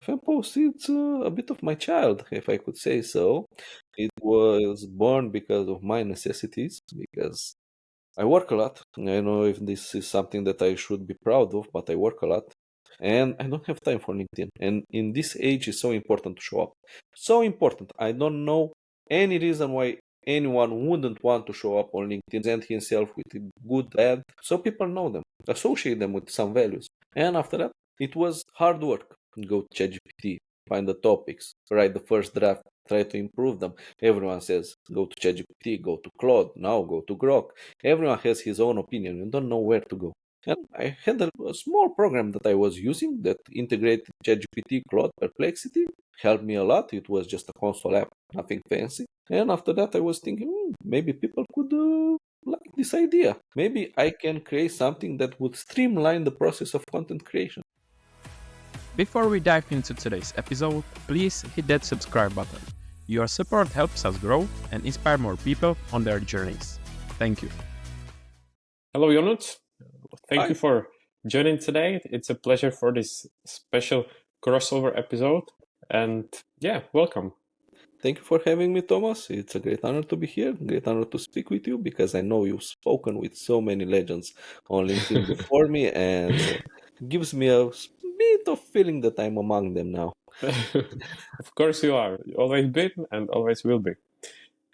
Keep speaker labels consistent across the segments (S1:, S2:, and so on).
S1: Fanpost is a bit of my child, if I could say so. It was born because of my necessities, because I work a lot. I don't know if this is something that I should be proud of, but I work a lot. And I don't have time for LinkedIn. And in this age, it's so important to show up. So important. I don't know any reason why anyone wouldn't want to show up on LinkedIn, present himself with a good ad, so people know them, associate them with some values. And after that, it was hard work. Go to ChatGPT, find the topics, write the first draft, try to improve them. Everyone says go to ChatGPT, go to Claude, now go to Grok. Everyone has his own opinion. You don't know where to go. And I had a small program that I was using that integrated ChatGPT, Claude, Perplexity. Helped me a lot. It was just a console app, nothing fancy. And after that, I was thinking, maybe people could like this idea. Maybe I can create something that would streamline the process of content creation.
S2: Before we dive into today's episode, please hit that subscribe button. Your support helps us grow and inspire more people on their journeys. Thank you.
S3: Hello, Ionut. Thank
S1: Hi.
S3: you for joining today. It's a pleasure for this special crossover episode. And yeah, welcome.
S1: Thank you for having me, Thomas. It's a great honor to be here, great honor to speak with you, because I know you've spoken with so many legends on LinkedIn before me, and gives me a bit of feeling that I'm among them now.
S3: Of course you are. You always been and always will be.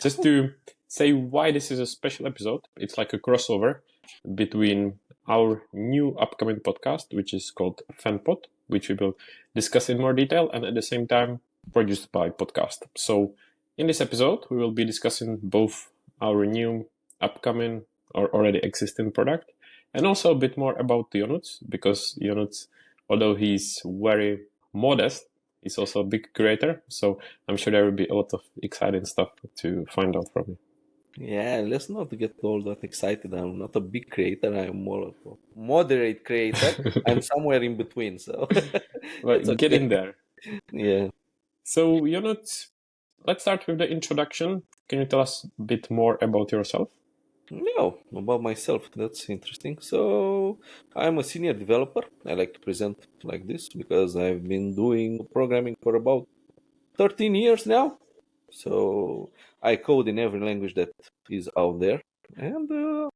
S3: Just to say why this is a special episode, it's like a crossover between our new upcoming podcast, which is called FanPod, which we will discuss in more detail, and at the same time produced by Podcast. So in this episode, we will be discussing both our new upcoming or already existing product, and also a bit more about Ionut, because Ionut, although he's very modest, he's also a big creator. So I'm sure there will be a lot of exciting stuff to find out from you.
S1: Yeah, let's not get all that excited. I'm not a big creator. I'm more of a moderate creator. I'm somewhere in between, so
S3: Well,
S1: it's okay.
S3: getting there.
S1: Yeah.
S3: So, Ionut, let's start with the introduction. Can you tell us a bit more about yourself?
S1: No, about myself. That's interesting. So, I'm a senior developer. I like to present like this because I've been doing programming for about 13 years now. So, I code in every language that is out there. And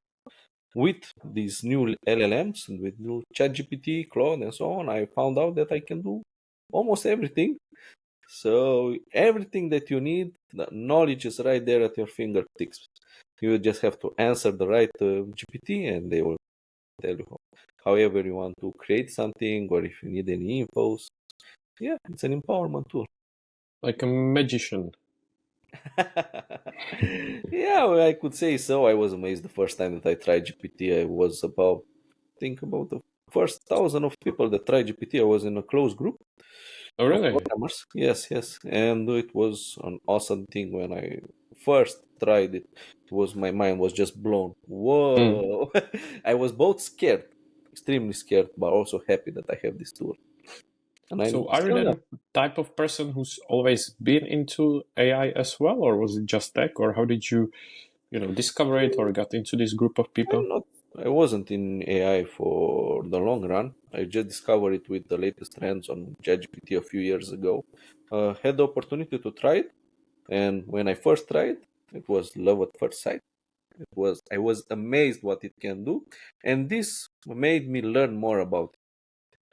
S1: with these new LLMs and with new ChatGPT, Claude, and so on, I found out that I can do almost everything. So, everything that you need, the knowledge is right there at your fingertips. You just have to answer the right GPT and they will tell you however you want to create something or if you need any infos. Yeah, it's an empowerment tool.
S3: Like a magician.
S1: Yeah, well, I could say so. I was amazed the first time that I tried GPT. I was about, think about the first 1,000 of people that tried GPT. I was in a closed group
S3: Oh,
S1: of
S3: really?
S1: programmers. Yes. And it was an awesome thing when I first tried it. It was my mind was just blown. Whoa. I was both scared, extremely scared, but also happy that I have this tool. And I'm
S3: So, are you
S1: still
S3: the type of person who's always been into AI as well, or was it just tech, or how did you, discover it or got into this group of people?
S1: I'm not. I wasn't in AI for the long run. I just discovered it with the latest trends on ChatGPT a few years ago. Had the opportunity to try it, and when I first tried, it was love at first sight. I was amazed what it can do, and this made me learn more about it.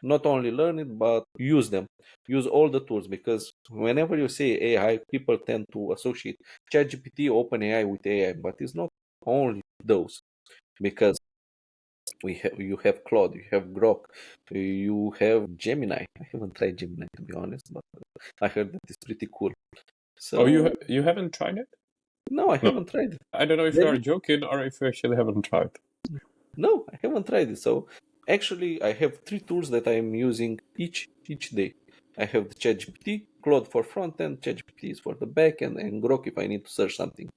S1: Not only learn it, but use them, use all the tools. Because whenever you say AI, people tend to associate ChatGPT, OpenAI with AI, but it's not only those. Because you have Claude, you have Grok, you have Gemini. I haven't tried Gemini to be honest, but I heard that it's pretty cool.
S3: Oh,
S1: So
S3: you haven't tried it?
S1: no, I
S3: No.
S1: haven't tried it.
S3: I don't know if you
S1: Maybe.
S3: are joking or if you actually haven't tried.
S1: No, I haven't tried it. So actually, I have three tools that I'm using each day. I have the ChatGPT, Claude for front end, ChatGPT is for the back end, and Grok if I need to search something.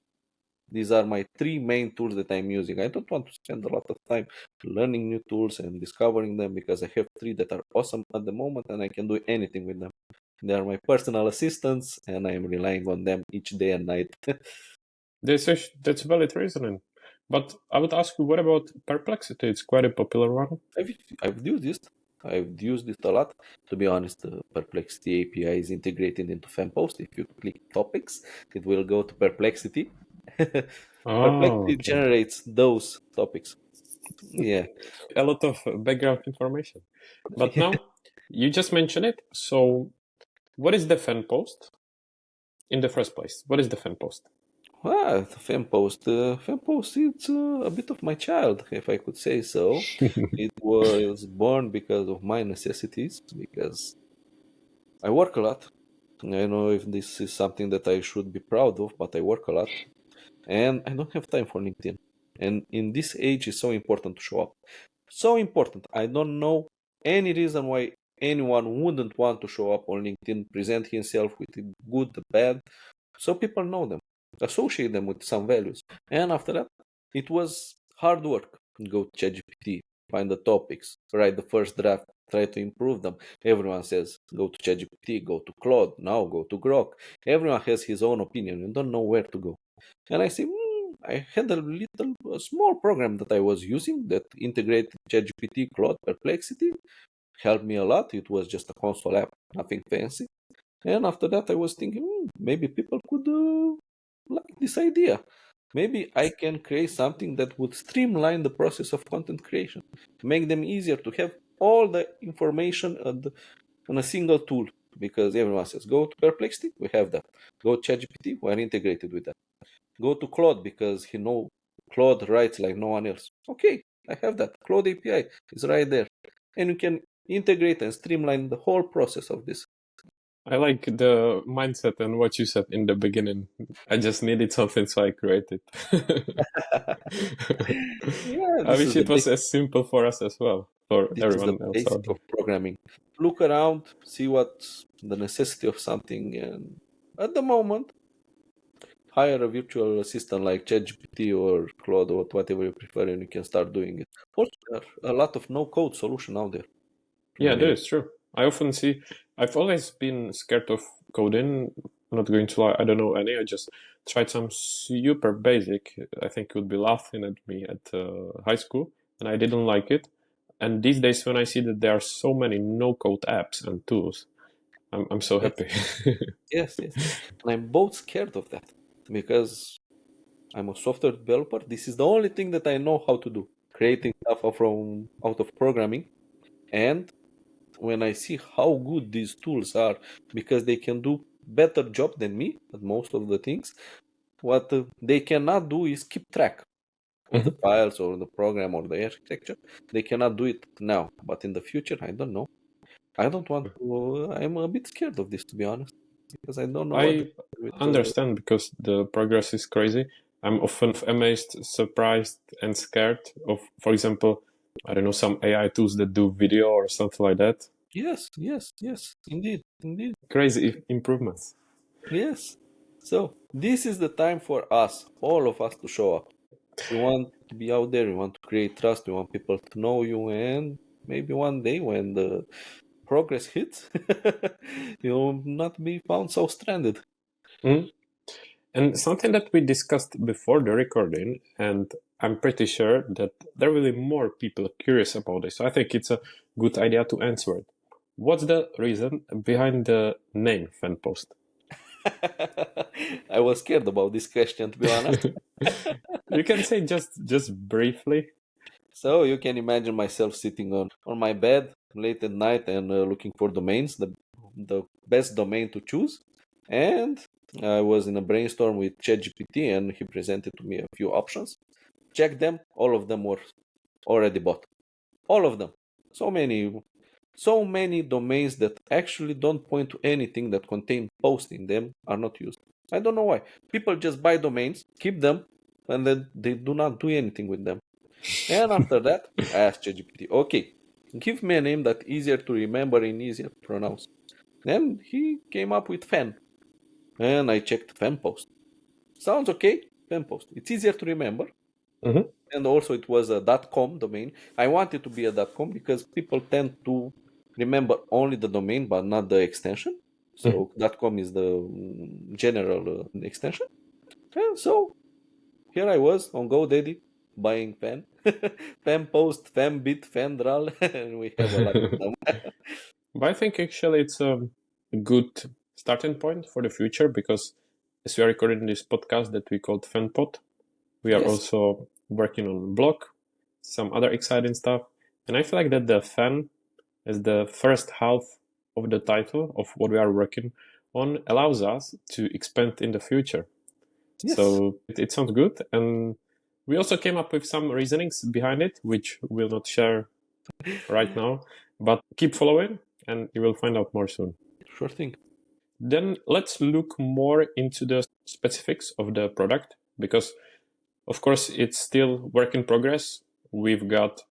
S1: These are my three main tools that I'm using. I don't want to spend a lot of time learning new tools and discovering them because I have three that are awesome at the moment and I can do anything with them. They are my personal assistants and I'm relying on them each day and night.
S3: That's valid reasoning. But I would ask you, what about Perplexity? It's quite a popular one.
S1: I've used this. I've used it a lot. To be honest, the Perplexity API is integrated into FanPost. If you click topics, it will go to Perplexity.
S3: Oh,
S1: Perplexity
S3: okay.
S1: generates those topics. Yeah.
S3: A lot of background information. But now you just mentioned it. So, what is the fan post in the first place? What is the fan post?
S1: Well, the FanPost, it's a bit of my child, if I could say so. It was born because of my necessities, because I work a lot. I don't know if this is something that I should be proud of, but I work a lot and I don't have time for LinkedIn. And in this age, it's so important to show up. So important. I don't know any reason why anyone wouldn't want to show up on LinkedIn, present himself with the good, the bad, so people know them, associate them with some values. And after that, it was hard work. Go to ChatGPT, find the topics, write the first draft, try to improve them. Everyone says go to ChatGPT, go to Claude, now go to Grok. Everyone has his own opinion. You don't know where to go. And I say, I had a small program that I was using that integrated ChatGPT, Claude, Perplexity. Helped me a lot. It was just a console app, nothing fancy. And after that, I was thinking, maybe people could like this idea. Maybe I can create something that would streamline the process of content creation, make them easier to have all the information on a single tool. Because everyone says, go to Perplexity, we have that. Go to ChatGPT, we are integrated with that. Go to Claude because Claude writes like no one else. Okay, I have that. Claude API is right there. And you can integrate and streamline the whole process of this.
S3: I like the mindset and what you said in the beginning. I just needed something, so I created.
S1: Yeah,
S3: I wish it was as simple for us as well, for
S1: this is the
S3: everyone else
S1: basic
S3: out
S1: of
S3: there.
S1: programming. Look around, see what's the necessity of something, and at the moment, hire a virtual assistant like ChatGPT or Claude or whatever you prefer, and you can start doing it. Also, there are a lot of no-code solution out there.
S3: Yeah, that
S1: I
S3: is true. I often see, I've always been scared of coding. I'm not going to lie, I don't know any. I just tried some super basic. I think you would be laughing at me at high school, and I didn't like it. And these days, when I see that there are so many no-code apps and tools, I'm so
S1: yes,
S3: happy.
S1: yes. And I'm both scared of that because I'm a software developer. This is the only thing that I know how to do, creating stuff from out of programming. And when I see how good these tools are, because they can do better job than me at most of the things, what they cannot do is keep track of the
S3: Mhm.
S1: files or the program or the architecture. They cannot do it now, but in the future, I don't know. I don't want to. I'm a bit scared of this, to be honest, because I don't know what
S3: I
S1: with.
S3: understand because the progress is crazy. I'm often amazed, surprised, and scared of, for example, I don't know, some AI tools that do video or something like that.
S1: Yes, indeed,
S3: Crazy improvements.
S1: yes. So this is the time for us, all of us, to show up. We want to be out there. We want to create trust. We want people to know you, and maybe one day when the progress hits, you'll not be found so stranded.
S3: Mm. And something that we discussed before the recording, and I'm pretty sure that there will be more people curious about this. So I think it's a good idea to answer it. What's the reason behind the name fan post?
S1: I was scared about this question, to be honest.
S3: You can say just briefly.
S1: So you can imagine myself sitting on my bed late at night and looking for domains, the best domain to choose. And I was in a brainstorm with ChatGPT, and he presented to me a few options. Check them; all of them were already bought. All of them. So many domains that actually don't point to anything that contain post in them are not used. I don't know why. People just buy domains, keep them, and then they do not do anything with them. And after that, I asked ChatGPT, okay, give me a name that's easier to remember and easier to pronounce. Then he came up with fan. And I checked fan post. Sounds okay, fan post. It's easier to remember.
S3: Mhm.
S1: And also it was a .com domain. I wanted to be a .com because people tend to remember only the domain but not the extension.
S3: Mhm.
S1: So .com is the general extension. And so here I was on GoDaddy buying pen. fan post, fan bit, fan drawl, and we have a lot of them.
S3: But I think actually it's a good starting point for the future because as we are recording this podcast that we called FanPod, we are
S1: Yes,
S3: also working on blog, some other exciting stuff. And I feel like that the fan as the first half of the title of what we are working on allows us to expand in the future.
S1: yes.
S3: So it sounds good. And we also came up with some reasonings behind it, which we'll not share right now, but keep following and you will find out more soon.
S1: Sure thing.
S3: Then let's look more into the specifics of the product because, of course, it's still work in progress. We've got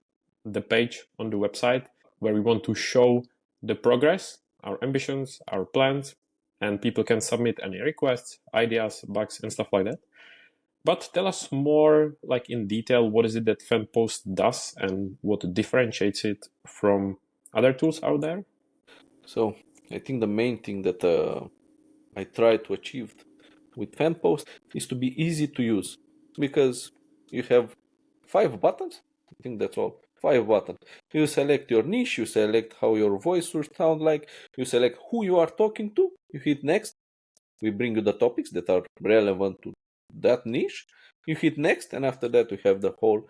S3: the page on the website where we want to show the progress, our ambitions, our plans, and people can submit any requests, ideas, bugs, and stuff like that. But tell us more, like in detail, what is it that FanPost does and what differentiates it from other tools out there?
S1: So I think the main thing that I try to achieve with FanPost is to be easy to use because you have 5 buttons. I think that's all. 5 buttons. You select your niche, you select how your voice should sound like, you select who you are talking to, you hit next. We bring you the topics that are relevant to that niche. You hit next, and after that, you have the whole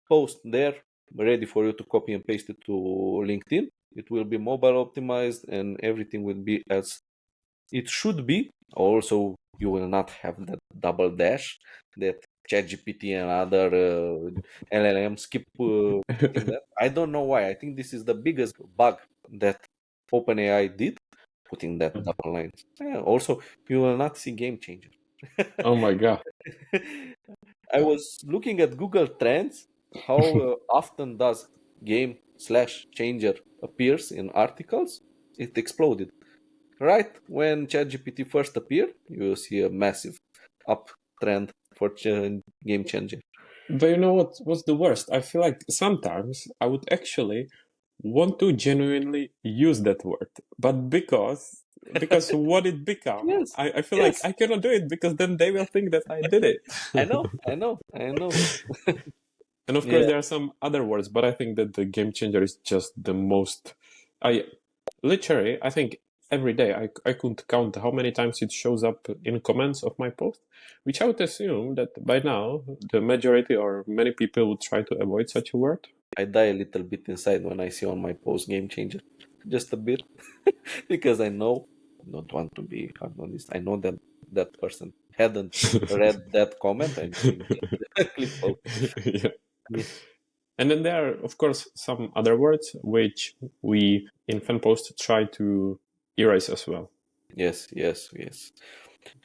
S1: post there ready for you to copy and paste it to LinkedIn. It will be mobile optimized and everything will be as it should be. Also, you will not have that double dash that ChatGPT and other LLMs keep putting that. I don't know why. I think this is the biggest bug that OpenAI did, putting that double lines. Yeah, also, you will not see game changer.
S3: Oh my God.
S1: I was looking at Google Trends. How often does game slash changer appears in articles? It exploded. Right when ChatGPT first appeared, you see a massive uptrend for game changer.
S3: But you know what's the worst? I feel like sometimes I would actually want to genuinely use that word, but because what it become,
S1: Yes,
S3: I feel like
S1: yes,
S3: I cannot do it because then they will think that I did it.
S1: I know, I know, I know.
S3: And of course
S1: Yeah,
S3: there are some other words, but I think that the game changer is just the most. I literally I think every day I couldn't count how many times it shows up in comments of my post, which I would assume that by now the majority or many people would try to avoid such a word.
S1: I die a little bit inside when I see on my post game changer, just a bit, because I know I don't want to be hard on this. I know that that person hadn't read that comment and click post.
S3: Yeah.
S1: Yeah.
S3: And then there are, of course, some other words which we in FanPost try to erase as well.
S1: Yes, yes, yes.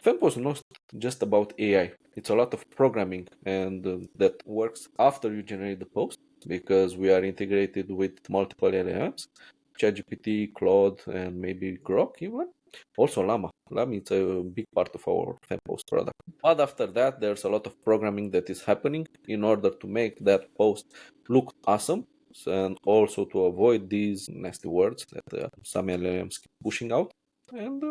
S1: Fempo is not just about AI. It's a lot of programming, and that works after you generate the post because we are integrated with multiple LLMs, ChatGPT, Claude, and maybe Grok even. Also Llama. Llama is a big part of our FemPost product. But after that, there's a lot of programming that is happening in order to make that post look awesome and also to avoid these nasty words that some LLMs keep pushing out. And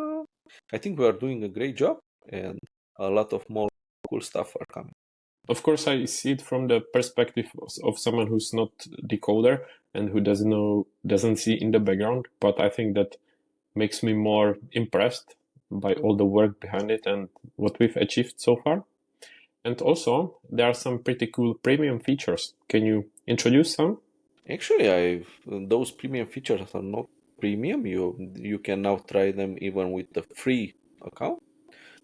S1: I think we are doing a great job, and a lot of more cool stuff are coming.
S3: Of course, I see it from the perspective of someone who's not decoder and who doesn't see in the background. But I think that makes me more impressed by all the work behind it and what we've achieved so far. And also, there are some pretty cool premium features. Can you introduce some?
S1: Actually, I those premium features are not premium. You can now try them even with the free account.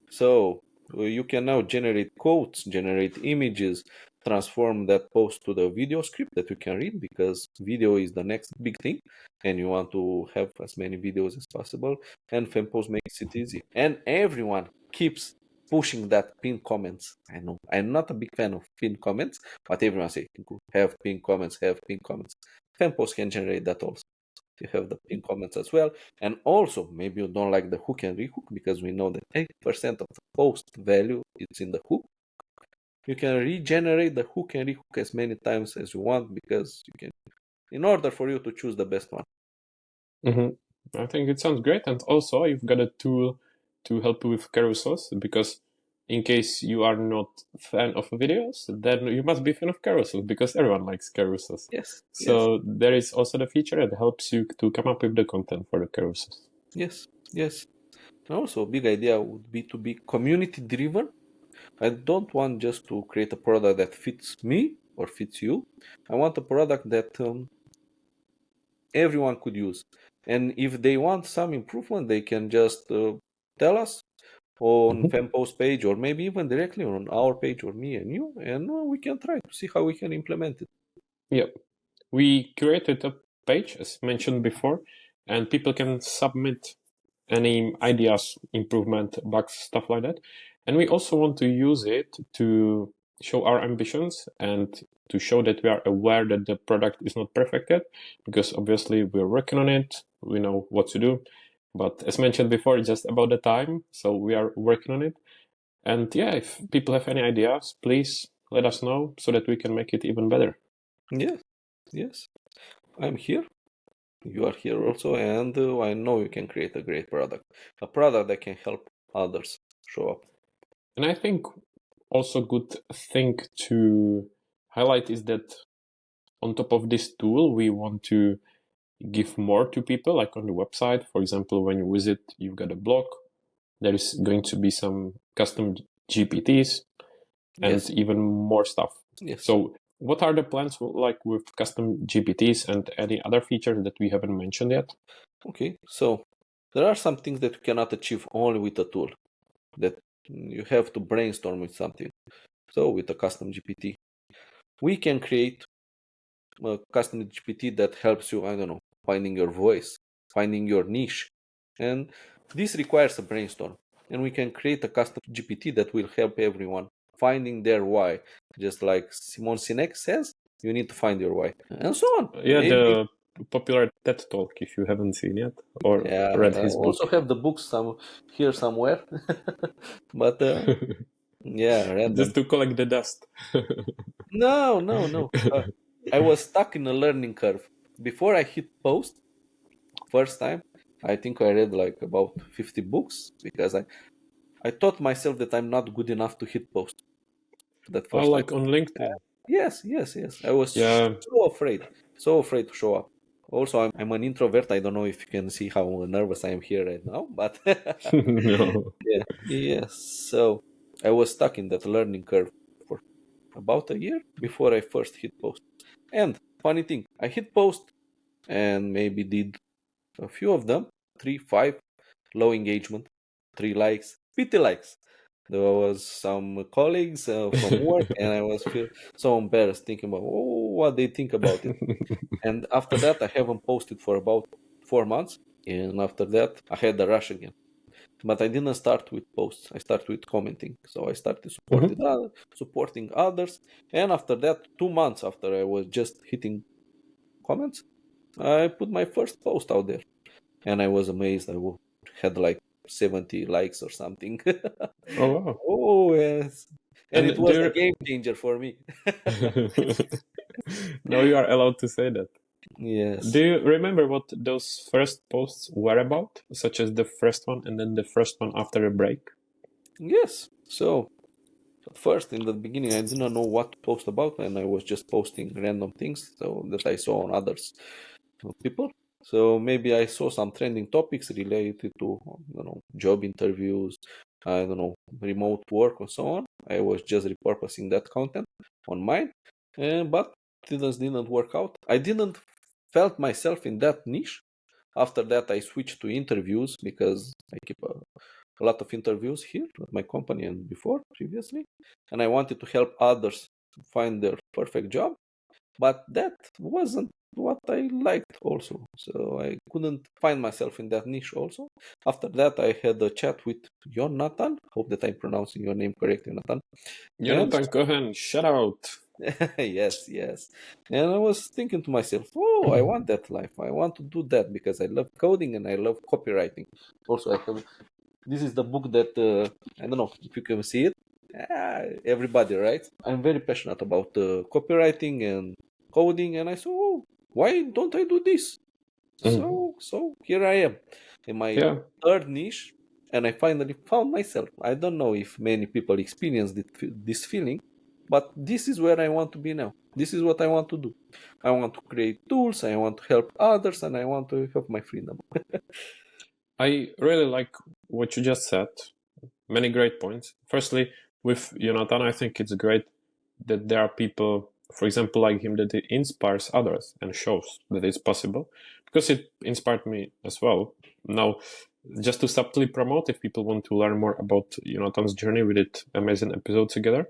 S1: So you can now generate quotes, generate images, transform that post to the video script that you can read because video is the next big thing and you want to have as many videos as possible. And FemPost makes it easy. And everyone keeps pushing that pinned comments. I know I'm not a big fan of pinned comments, but everyone say have pinned comments, have pinned comments. FemPost can generate that also. You have the pinned comments as well. And also, maybe you don't like the hook and rehook because we know that 80% of the post value is in the hook. You can regenerate the hook and rehook as many times as you want because you can, in order for you to choose the best one.
S3: I think it sounds great. And also, you've got a tool to help you with carousels because in case you are not fan of videos, then you must be fan of carousels because everyone likes carousels.
S1: Yes, yes,
S3: So there is also the feature that helps you to come up with the content for the carousels.
S1: yes, yes. And also, a big idea would be to be community driven. I don't want just to create a product that fits me or fits you. I want a product that everyone could use. And if they want some improvement, they can just tell us on
S3: Mhm.
S1: FanPost page or maybe even directly on our page or me and you, and we can try to see how we can implement it.
S3: Yeah, we created a page as mentioned before, and people can submit any ideas, improvement, bugs, stuff like that. And we also want to use it to show our ambitions and to show that we are aware that the product is not perfect yet, because obviously we're working on it, we know what to do. But as mentioned before, it's just about the time, so we are working on it. And yeah, if people have any ideas, please let us know so that we can make it even better.
S1: Yes, yes. I'm here. You are here also, and I know you can create a product that can help others show up.
S3: And I think also good thing to highlight is that on top of this tool, we want to give more to people, like on the website. For example, when you visit, you've got a blog. There is going to be some custom GPTs and
S1: Yes,
S3: even more stuff.
S1: yes.
S3: So, what are the plans like with custom GPTs and any other features that we haven't mentioned yet?
S1: Okay, so there are some things that you cannot achieve only with a tool, that you have to brainstorm with something. So, with a custom GPT, we can create a custom GPT that helps you, I don't know, finding your voice, finding your niche. And this requires a brainstorm. And we can create a custom GPT that will help everyone finding their why. Just like Simon Sinek says, you need to find your why. And so on.
S3: Yeah,
S1: Maybe.
S3: the popular TED Talk, if you haven't seen yet or
S1: Yeah,
S3: read
S1: I
S3: his
S1: also
S3: book.
S1: have the books here somewhere. But yeah, random.
S3: Just to collect the dust.
S1: No, no, no. I was stuck in a learning curve. Before I hit post, first time, I think I read like about 50 books because I thought myself that I'm not good enough to hit post that
S3: Oh,
S1: first time.
S3: like on LinkedIn.
S1: Yes, yes, yes. I was
S3: Yeah.
S1: so afraid to show up. Also, I'm an introvert. I don't know if you can see how nervous I am here right now, but
S3: No.
S1: yeah, yes. So I was stuck in that learning curve for about a year before I first hit post. And funny thing, I hit post and maybe did a few of them, three, five, low engagement, 3 likes, pity likes. There was some colleagues from work, and I was feel so embarrassed thinking about what they think about it. And after that, I haven't posted for about 4 months, and after that, I had the rush again. But I didn't start with posts. I started with commenting. So I started
S3: Mhm.
S1: supporting others, and after that, 2 months after I was just hitting comments, I put my first post out there, and I was amazed. Had like 70 likes or something.
S3: Oh, wow.
S1: Oh, yes. And it
S3: And
S1: was a game changer for me.
S3: now you are allowed to say that. Do
S1: Yes.
S3: you remember what those first posts were about, such as the first one and then the first one after a break?
S1: Yes. So, at first, in the beginning, I didn't know what to post about, and I was just posting random things so that I saw on others people. So maybe I saw some trending topics related to, job interviews, I don't know, remote work and so on. I was just repurposing that content on mine, but things didn't work out. I didn't felt myself in that niche. After that, I switched to interviews because I keep a lot of interviews here at my company and before previously, and I wanted to help others find their perfect job, but that wasn't what I liked also. So I couldn't find myself in that niche also. After that, I had a chat with Jonathan. Hope that I'm pronouncing your name correctly, Jonathan. And
S3: Jonathan Cohen, shout out.
S1: yes, yes. And I was thinking to myself, oh, I want that life. I want to do that because I love coding and I love copywriting. Also, I have this is the book that I don't know if you can see it. Everybody, right? I'm very passionate about copywriting and coding, and I said, oh, why don't I do this?
S3: Mhm.
S1: So here I am in my
S3: Yeah.
S1: third niche. and I finally found myself. I don't know if many people experience this feeling, but this is where I want to be now. This is what I want to do. I want to create tools, I want to help others, and I want to help my freedom.
S3: I really like what you just said. Many great points. Firstly, with Jonathan, I think it's great that there are people, for example, like him, that it inspires others and shows that it's possible, because it inspired me as well. Now, just to subtly promote, if people want to learn more about Jonathan's journey, we did amazing episodes together.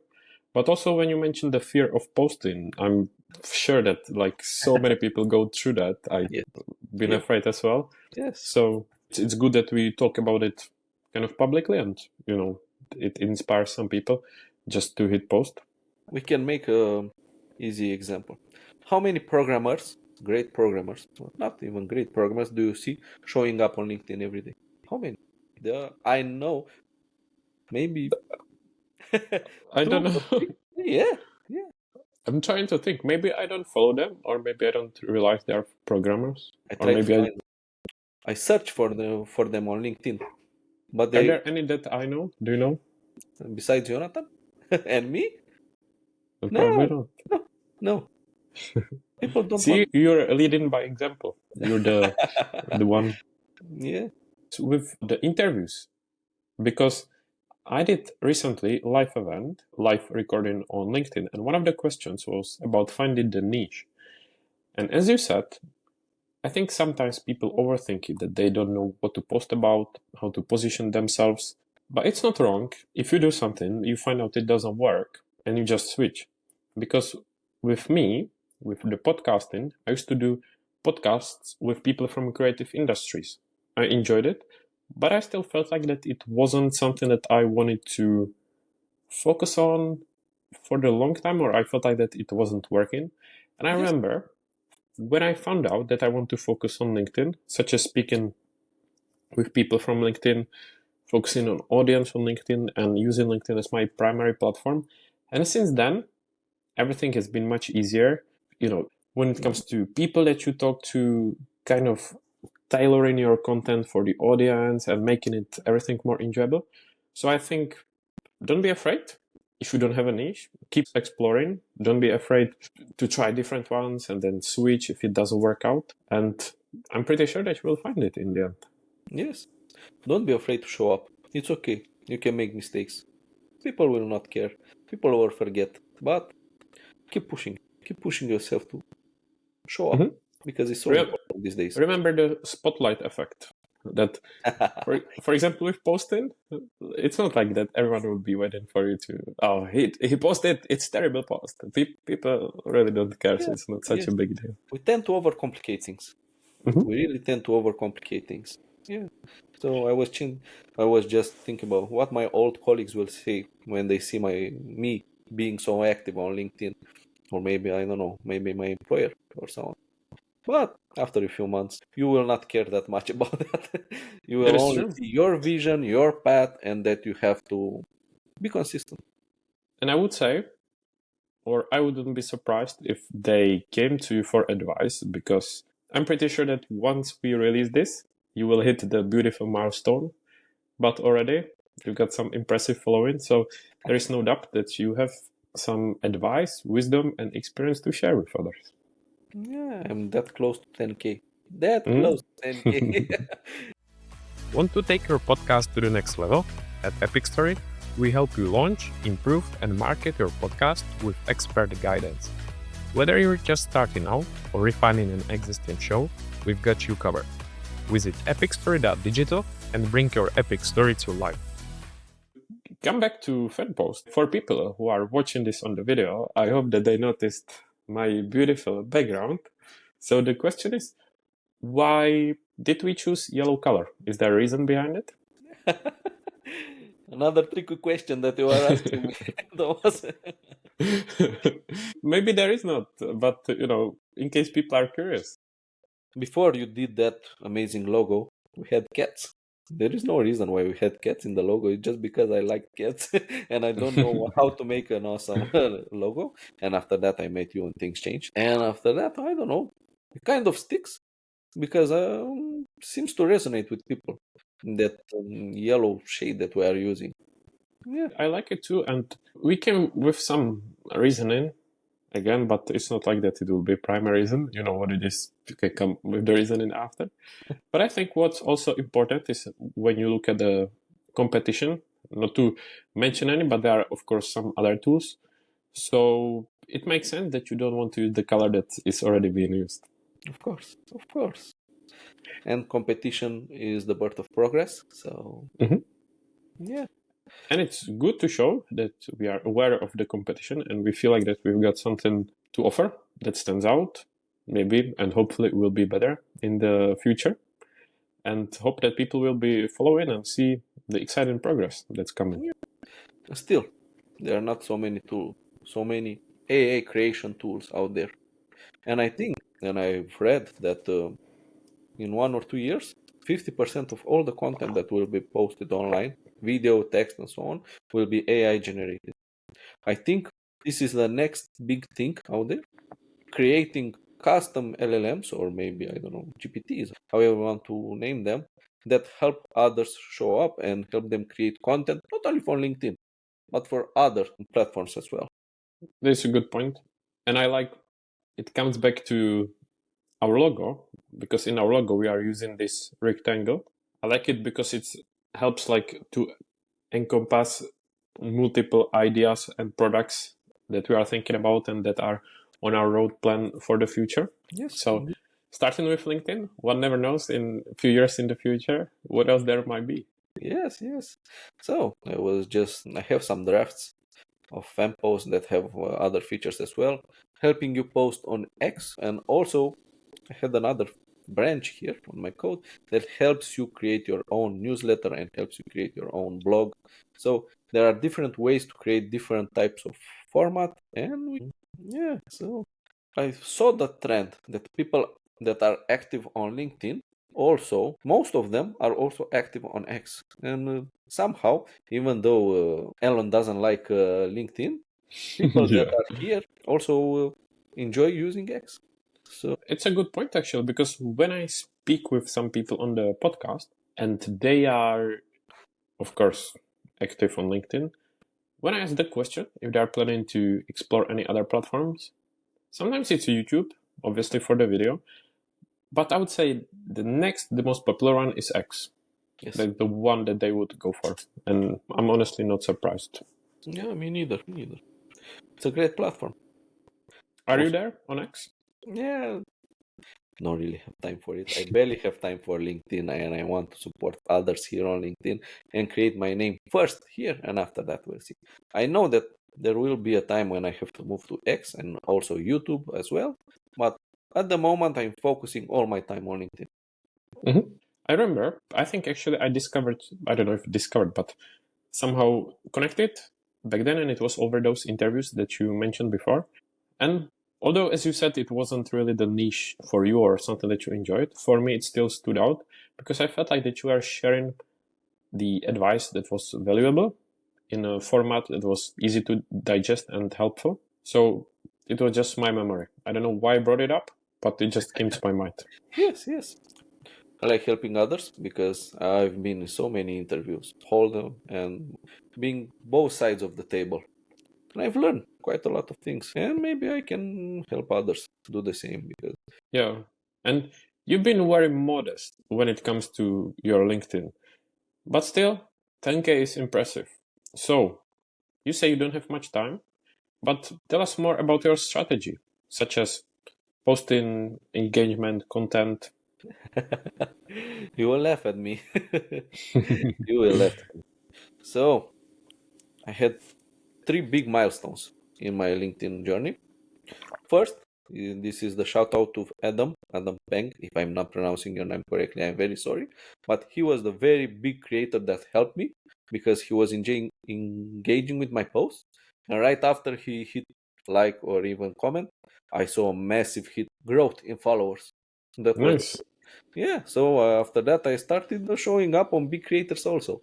S3: But also, when you mentioned the fear of posting, I'm sure that like so many people go through that. I've
S1: Yes.
S3: been
S1: Yeah.
S3: afraid as well.
S1: Yes.
S3: So it's good that we talk about it kind of publicly, and it inspires some people just to hit post.
S1: We can make a easy example. How many programmers, great programmers, or not even great programmers, do you see showing up on LinkedIn every day? How many? I know maybe
S3: I don't
S1: two or
S3: know.
S1: three. Yeah, yeah.
S3: I'm trying to think. Maybe I don't follow them, or maybe I don't realize they are programmers,
S1: I
S3: or
S1: try to
S3: maybe
S1: find them. I search for them on LinkedIn, but
S3: are
S1: they
S3: there any that I know? Do you know?
S1: besides Jonathan and me,
S3: Probably
S1: no,
S3: not.
S1: no, no. People don't
S3: See,
S1: want.
S3: you're leading by example. You're the one
S1: Yeah.
S3: with the interviews, because I did recently live event, live recording on LinkedIn, and one of the questions was about finding the niche. And as you said, I think sometimes people overthink it, that they don't know what to post about, how to position themselves. But it's not wrong. If you do something, you find out it doesn't work, and you just switch. Because with me, with the podcasting, I used to do podcasts with people from creative industries. I enjoyed it, but I still felt like that it wasn't something that I wanted to focus on for the long time, or I felt like that it wasn't working. And I
S1: Yes.
S3: remember when I found out that I want to focus on LinkedIn, such as speaking with people from LinkedIn, focusing on audience on LinkedIn, and using LinkedIn as my primary platform. And since then, everything has been much easier. When it comes to people that you talk to, kind of tailoring your content for the audience and making it everything more enjoyable. So I think, don't be afraid. If you don't have a niche, keep exploring. Don't be afraid to try different ones and then switch if it doesn't work out. And I'm pretty sure that you will find it in the end.
S1: Yes. Don't be afraid to show up. It's okay. You can make mistakes. People will not care. People will forget. But keep pushing. Keep pushing yourself to show up
S3: Mhm.
S1: because it's so
S3: Re-
S1: important these days.
S3: Remember the spotlight effect. That, for example, with posting, it's not like that everyone will be waiting for you to, oh, he posted, it's terrible post. People really don't care, so
S1: Yeah,
S3: it's not such
S1: yes.
S3: a big deal.
S1: We tend to overcomplicate things.
S3: Mhm.
S1: We really tend to overcomplicate things. Yeah. So I was just thinking about what my old colleagues will say when they see me being so active on LinkedIn, or maybe I don't know, maybe my employer or so on. But after a few months, you will not care that much about that. You
S3: That
S1: will
S3: is
S1: only
S3: true.
S1: see your vision, your path, and that you have to be consistent.
S3: And I would say, or I wouldn't be surprised if they came to you for advice, because I'm pretty sure that once we release this, you will hit the beautiful milestone. But already you've got some impressive following, so there is no doubt that you have some advice, wisdom, and experience to share with others.
S1: Yeah, I'm that close to 10K. That
S3: Mm?
S1: close to 10K.
S2: Want to take your podcast to the next level? At Epic Story, we help you launch, improve, and market your podcast with expert guidance. Whether you're just starting out or refining an existing show, we've got you covered. Visit epicstory.digital and bring your epic story to life.
S3: Come back to fan post. For people who are watching this on the video, I hope that they noticed my beautiful background. So the question is, why did we choose yellow color? Is there a reason behind it?
S1: Another tricky question that you are asking me, Thomas.
S3: Maybe there is not, but in case people are curious.
S1: Before you did that amazing logo, we had cats. There is no reason why we had cats in the logo. It's just because I like cats and I don't know how to make an awesome logo. And after that, I met you and things changed. And after that, I don't know. It kind of sticks because seems to resonate with people. that yellow shade that we are using. Yeah,
S3: I like it too, and we came with some reasoning again, but it's not like that it will be primary reason. You know what it is. You can come with the reasoning after. But I think what's also important is when you look at the competition, not to mention any, but there are of course some other tools. So it makes sense that you don't want to use the color that is already being used.
S1: of course, of course. And competition is the birth of progress. So
S3: Mhm.
S1: yeah,
S3: And it's good to show that we are aware of the competition and we feel like that we've got something to offer that stands out, maybe, and hopefully will be better in the future. And hope that people will be following and see the exciting progress that's coming.
S1: still there are not so many AA creation tools out there. And I think, and I've read that in 1 or 2 years, 50% of all the content that will be posted online, video, text, and so on, will be AI generated. I think this is the next big thing out there, creating custom LLMs or maybe, I don't know, GPTs, however you want to name them, that help others show up and help them create content, not only for LinkedIn, but for other platforms as well.
S3: That's a good point. And I like it comes back to our logo because in our logo we are using this rectangle. I like it because it helps like to encompass multiple ideas and products that we are thinking about and that are on our road plan for the future.
S1: Yes,
S3: So starting with LinkedIn, one never knows in a few years in the future what else there might be.
S1: yes, yes. So I have some drafts of fan posts that have other features as well, helping you post on X. And also, I had another branch here on my code that helps you create your own newsletter and helps you create your own blog. So there are different ways to create different types of format. Yeah, so I saw the trend that people that are active on LinkedIn also, most of them are also active on X. And somehow, even though Elon doesn't like LinkedIn, people that
S3: Yeah.
S1: are here also enjoy using X. So,
S3: It's a good point actually, because when I speak with some people on the podcast and they are, of course, active on LinkedIn, when I ask the question if they are planning to explore any other platforms, sometimes it's YouTube, obviously for the video, but I would say the most popular one is X.
S1: yes.
S3: Like the one that they would go for. And I'm honestly not surprised.
S1: Yeah, me neither. Me neither. It's a great platform.
S3: Are you
S1: Also,
S3: there on X?
S1: yeah, don't really have time for it. I barely have time for LinkedIn, and I want to support others here on LinkedIn and create my name first here, and after that we'll see. I know that there will be a time when I have to move to X and also YouTube as well, but at the moment I'm focusing all my time on LinkedIn.
S3: Mm-hmm. I remember, I think actually I discovered, I don't know if discovered, but somehow connected back then, and it was over those interviews that you mentioned before. And although, as you said, it wasn't really the niche for you or something that you enjoyed, for me it still stood out because I felt like that you were sharing the advice that was valuable in a format that was easy to digest and helpful. So it was just my memory. I don't know why I brought it up, but it just came to my mind.
S1: Yes, yes. I like helping others because I've been in so many interviews, hold them and being both sides of the table. And I've learned quite a lot of things, and maybe I can help others do the same because
S3: Yeah. And you've been very modest when it comes to your LinkedIn, but still, 10K is impressive. So you say you don't have much time, but tell us more about your strategy, such as posting, engagement, content.
S1: you will laugh at me. You will laugh. So I had three big milestones in my LinkedIn journey. First, this is the shout out to Adam Peng. If I'm not pronouncing your name correctly, I'm very sorry. But he was the very big creator that helped me because he was engaging with my posts. And right after he hit like or even comment, I saw a massive hit growth in followers. That was
S3: Nice.
S1: Yeah, so after that, I started showing up on big creators also.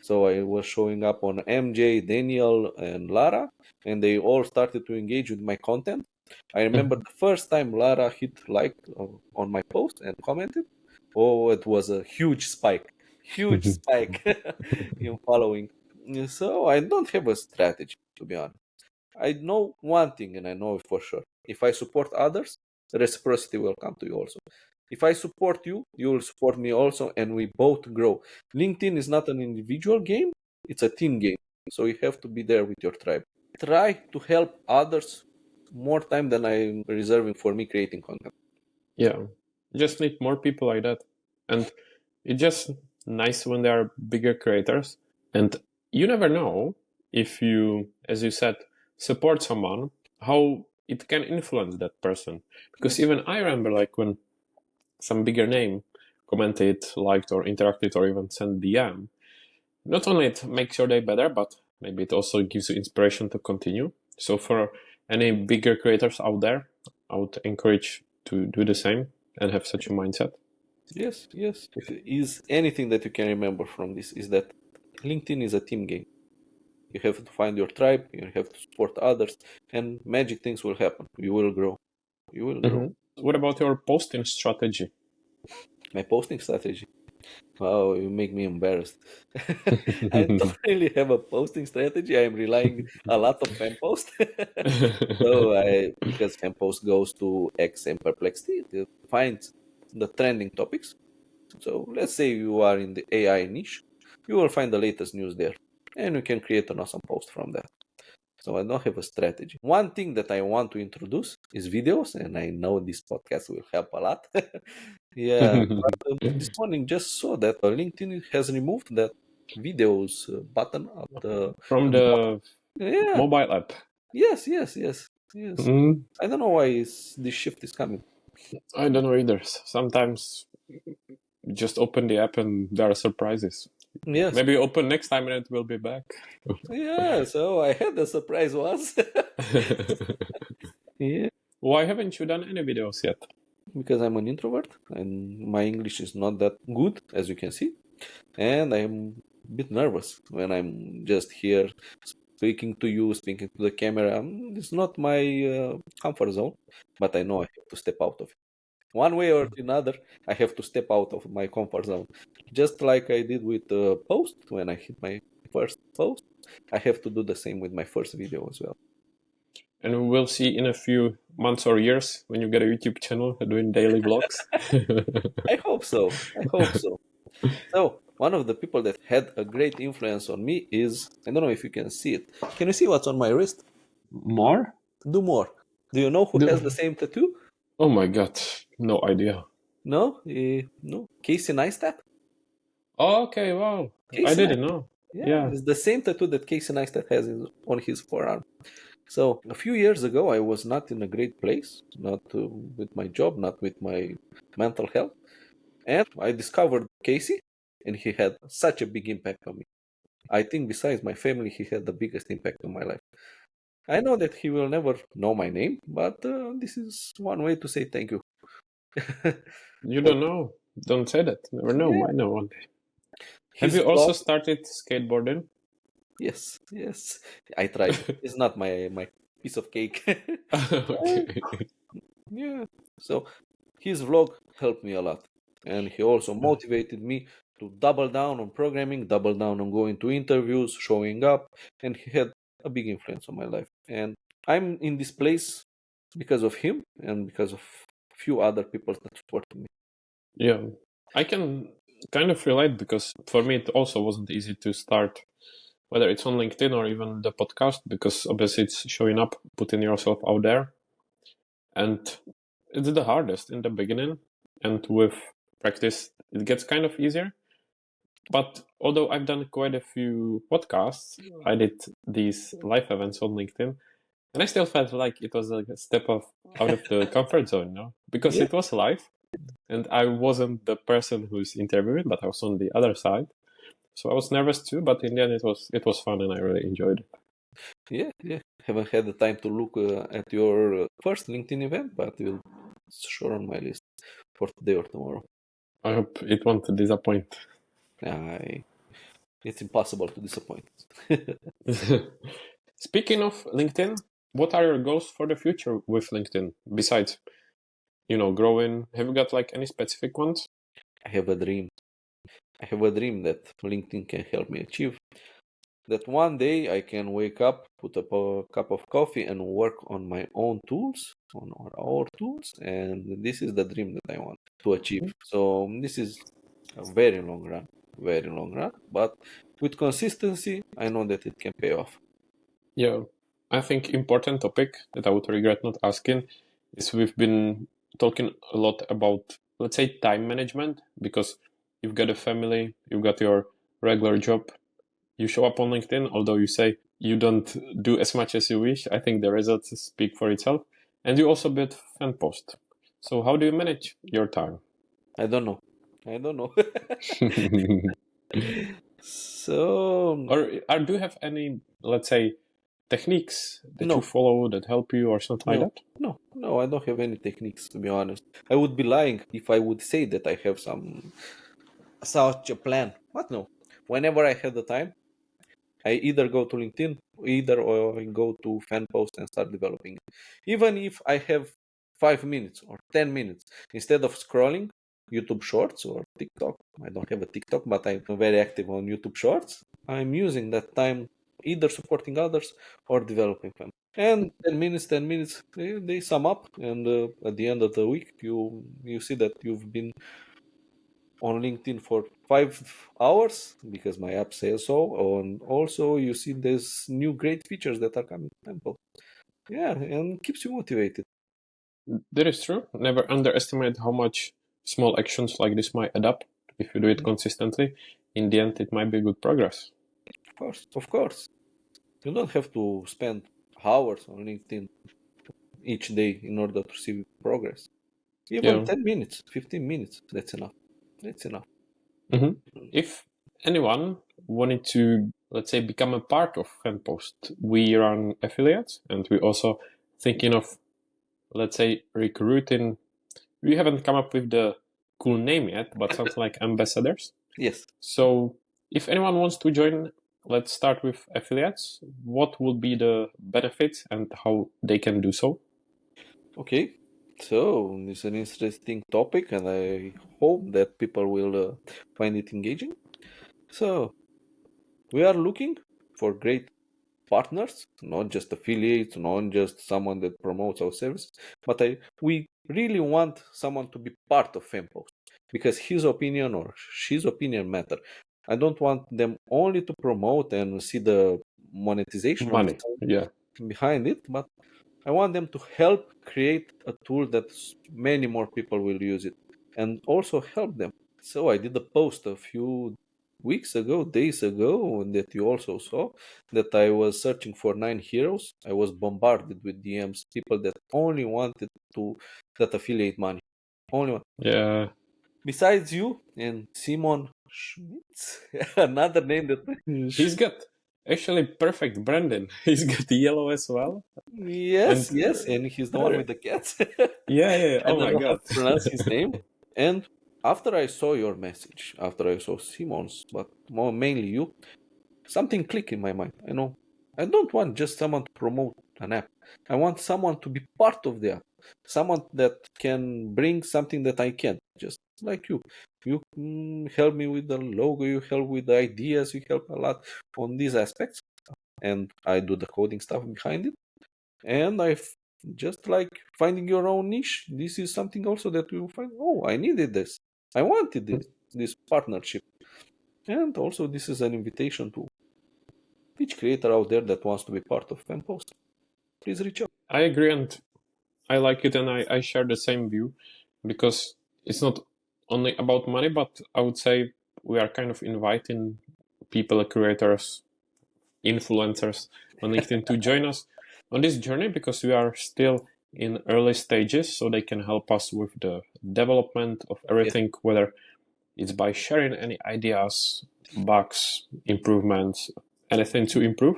S1: So I was showing up on MJ, Daniel, and Lara, and they all started to engage with my content. I remember the first time Lara hit like on my post and commented. Oh, it was a huge spike. huge spike in following. So I don't have a strategy, to be honest. I know one thing, and I know it for sure. If I support others, reciprocity will come to you also. If I support you, you will support me also, and we both grow. LinkedIn is not an individual game, it's a team game. So you have to be there with your tribe. Try to help others more time than I'm reserving for me creating content.
S3: Yeah, you just need more people like that. And it's just nice when there are bigger creators. And you never know if you, as you said, support someone, how it can influence that person. Because
S1: Yes.
S3: even I remember like when some bigger name commented, liked, or interacted, or even sent DM, not only it makes your day better, but maybe it also gives you inspiration to continue. So for any bigger creators out there, I would encourage to do the same and have such a mindset.
S1: Yes, yes. If it is anything that you can remember from this is that LinkedIn is a team game. You have to find your tribe, you have to support others, and magic things will happen. You will grow. You will grow.
S3: What about your posting strategy?
S1: My posting strategy. Wow, you make me embarrassed. I don't really have a posting strategy. I'm relying a lot of fan post. So because fan post goes to X and Perplexity, it finds the trending topics. So let's say you are in the AI niche, you will find the latest news there, and you can create an awesome post from that. So I don't have a strategy. One thing that I want to introduce is videos, and I know this podcast will help a lot. Yeah, but this morning just saw that LinkedIn has removed that videos button
S3: From
S1: at the
S3: the
S1: bottom. Yeah,
S3: mobile app.
S1: yes, yes, yes, yes.
S3: Mm,
S1: I don't know why this shift is coming.
S3: I don't know either. Sometimes you just open the app and there are surprises.
S1: Yes,
S3: Maybe open next time and it will be back.
S1: yeah. So I had a surprise once. Yeah,
S3: Why haven't you done any videos yet?
S1: because I'm an introvert and my English is not that good, as you can see, and I'm a bit nervous when I'm just here speaking to you, speaking to the camera. It's not my comfort zone, but I know I have to step out of it. One way or another, I have to step out of my comfort zone. Just like I did with the post when I hit my first post, I have to do the same with my first video as well.
S3: And we'll see in a few months or years when you get a YouTube channel doing daily vlogs.
S1: I hope so. I hope so. So, one of the people that had a great influence on me is, I don't know if you can see it. Can you see what's on my wrist?
S3: More?
S1: Do more. Do you know who has the same tattoo?
S3: Oh my god, no idea.
S1: No? No? Casey Neistat?
S3: Oh, okay, wow. I
S1: Casey
S3: didn't
S1: Neistat.
S3: know.
S1: Yeah,
S3: Yeah.
S1: it's the same tattoo that Casey Neistat has on his forearm. So, a few years ago, I was not in a great place, not with my job, not with my mental health. And I discovered Casey, and he had such a big impact on me. I think besides my family, he had the biggest impact on my life. I know that he will never know my name, but this is one way to say thank you.
S3: You
S1: So,
S3: don't know. Don't say that. Never know.
S1: yeah,
S3: Might know one day. Have
S1: his
S3: you
S1: vlog.
S3: also started skateboarding?
S1: Yes, yes, I tried. It's not my piece of cake.
S3: Okay.
S1: Yeah. So his vlog helped me a lot, and he also motivated me to double down on programming, double down on going to interviews, showing up, and he had a big influence on my life. And I'm in this place because of him and because of a few other people that supported me.
S3: Yeah. I can kind of relate because for me it also wasn't easy to start, whether it's on LinkedIn or even the podcast, because obviously it's showing up, putting yourself out there. And it's the hardest in the beginning. And with practice, it gets kind of easier. But although I've done quite a few podcasts, I did these live events on LinkedIn, and I still felt like it was like a step out of the comfort zone, because
S1: Yeah,
S3: it was live, and I wasn't the person who's interviewing, but I was on the other side. So I was nervous too, but in the end, it was fun, and I really enjoyed it.
S1: yeah, yeah. Haven't had the time to look at your first LinkedIn event, but it's sure on my list for today or tomorrow.
S3: I hope it won't disappoint.
S1: I, it's impossible to disappoint.
S3: Speaking of LinkedIn, what are your goals for the future with LinkedIn besides, growing? Have you got like any specific ones?
S1: I have a dream. I have a dream that LinkedIn can help me achieve. That one day I can wake up, put up a cup of coffee, and work on my own tools, on our tools, and this is the dream that I want to achieve. So this is a very long run, but with consistency, I know that it can pay off.
S3: Yeah, I think important topic that I would regret not asking is we've been talking a lot about, let's say, time management, because you've got a family, you've got your regular job, you show up on LinkedIn, although you say you don't do as much as you wish. I think the results speak for itself. And you also build fan post. So how do you manage your time?
S1: I don't know. So
S3: Or do you have any, let's say, techniques that you
S1: no,
S3: follow that help you or something like
S1: no,
S3: that?
S1: no. I don't have any techniques, to be honest. I would be lying if I would say that I have some such a plan. But no, whenever I have the time, I either go to LinkedIn, either or I go to fan post and start developing it. Even if I have 5 minutes or 10 minutes, instead of scrolling YouTube Shorts or TikTok, I don't have a TikTok, but I'm very active on YouTube Shorts. I'm using that time either supporting others or developing them. And 10 minutes, they sum up, and at the end of the week, you see that you've been on LinkedIn for 5 hours because my app says so. And also, you see there's new great features that are coming to Temple. Yeah, and keeps you motivated.
S3: That is true. Never underestimate how much small actions like this might add up. If you do it consistently, in the end, it might be good progress.
S1: Of course. You don't have to spend hours on LinkedIn each day in order to see progress. Even
S3: Yeah.
S1: 10 minutes, 15 minutes, that's enough. That's enough.
S3: hmm If anyone wanted to, let's say, become a part of FanPost, we run affiliates and we also thinking of, let's say, recruiting. We haven't come up with the cool name yet, but something like ambassadors.
S1: Yes.
S3: So if anyone wants to join, let's start with affiliates. What would be the benefits and how they can do so?
S1: Okay. So, it's an interesting topic, and I hope that people will find it engaging. So, we are looking for great partners, not just affiliates, not just someone that promotes our services, but we really want someone to be part of FemPost because his opinion or she's opinion matter. I don't want them only to promote and see the monetization
S3: Money. Yeah.
S1: behind it, but I want them to help create a tool that many more people will use it and also help them. So I did a post a few weeks ago, days ago, that you also saw that I was searching for 9 heroes. I was bombarded with DMs, people that only wanted to that affiliate money. Only one.
S3: Yeah.
S1: Besides you and Simon Schmitz, another name that
S3: He's got actually perfect branding. He's got yellow as well. And
S1: yes, and he's the one with the cats.
S3: yeah, yeah.
S1: I
S3: Oh
S1: don't
S3: my
S1: know how
S3: God.
S1: to pronounce his name. And after I saw your message, after I saw Simon's, but more mainly you, something clicked in my mind. I know I don't want just someone to promote an app. I want someone to be part of the app. Someone that can bring something that I can, just like you. You help me with the logo, you help with the ideas, you help a lot on these aspects. And I do the coding stuff behind it. And just like finding your own niche, this is something also that you find, oh, I needed this. I wanted this partnership. And also this is an invitation to each creator out there that wants to be part of FanPost. Please reach out.
S3: I agree and I like it and I share the same view because it's not only about money, but I would say we are kind of inviting people, creators, influencers on LinkedIn to join us on this journey because we are still in early stages, so they can help us with the development of
S1: Yes,
S3: everything, whether it's by sharing any ideas, bugs, improvements, anything to improve.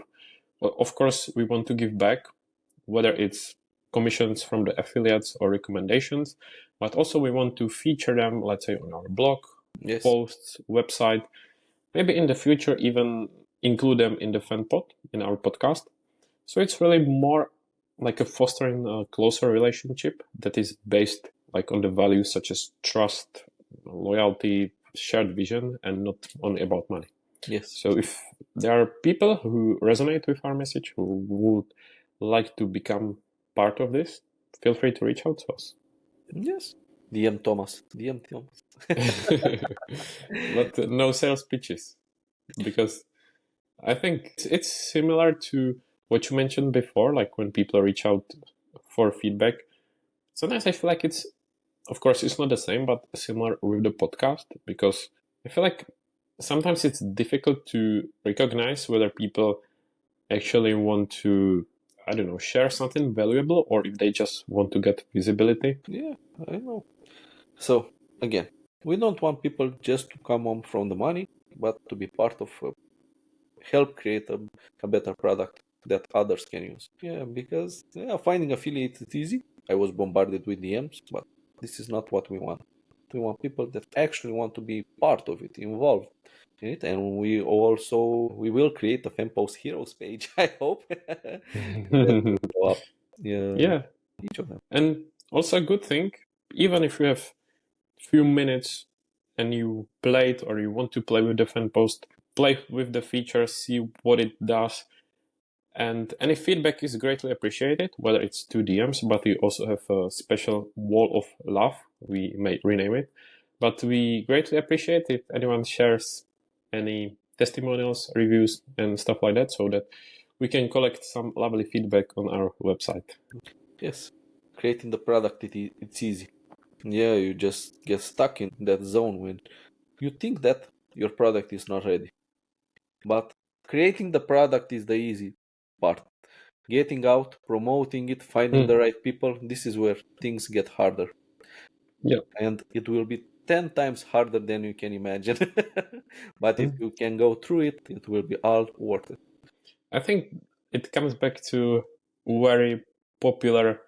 S3: Well, of course, we want to give back, whether it's commissions from the affiliates or recommendations, but also we want to feature them, let's say, on our blog,
S1: yes,
S3: posts, website, maybe in the future even include them in the FanPod, in our podcast. So it's really more like a fostering a closer relationship that is based like on the values such as trust, loyalty, shared vision and not only about money.
S1: Yes.
S3: So if there are people who resonate with our message, who would like to become part of this, feel free to reach out to us.
S1: Yes. DM Thomas. DM Thomas.
S3: But no sales pitches, because I think it's similar to what you mentioned before, like when people reach out for feedback. Sometimes I feel like it's, of course, it's not the same, but similar with the podcast, because I feel like sometimes it's difficult to recognize whether people actually want to, I don't know, share something valuable, or if they just want to get visibility.
S1: Yeah, I know. So, again, we don't want people just to come home from the money, but to be part of help create a better product that others can use. Yeah, because finding affiliates is easy. I was bombarded with DMs, but this is not what we want. We want people that actually want to be part of it, involved in it, and we will create a fan post heroes page. I hope that will go up. Yeah,
S3: Yeah,
S1: each of them.
S3: and also a good thing, even if you have few minutes and you play it, or you want to play with the fan post, play with the feature, see what it does. And any feedback is greatly appreciated, whether it's two DMs, but we also have a special wall of love. We may rename it. But we greatly appreciate if anyone shares any testimonials, reviews, and stuff like that, so that we can collect some lovely feedback on our website.
S1: Yes, creating the product, it's easy. Yeah, you just get stuck in that zone when you think that your product is not ready. But creating the product is the easy part. Getting out, promoting it, finding the right people, this is where things get harder.
S3: Yeah.
S1: And it will be 10 times harder than you can imagine. But if you can go through it, it will be all worth it.
S3: I think it comes back to very popular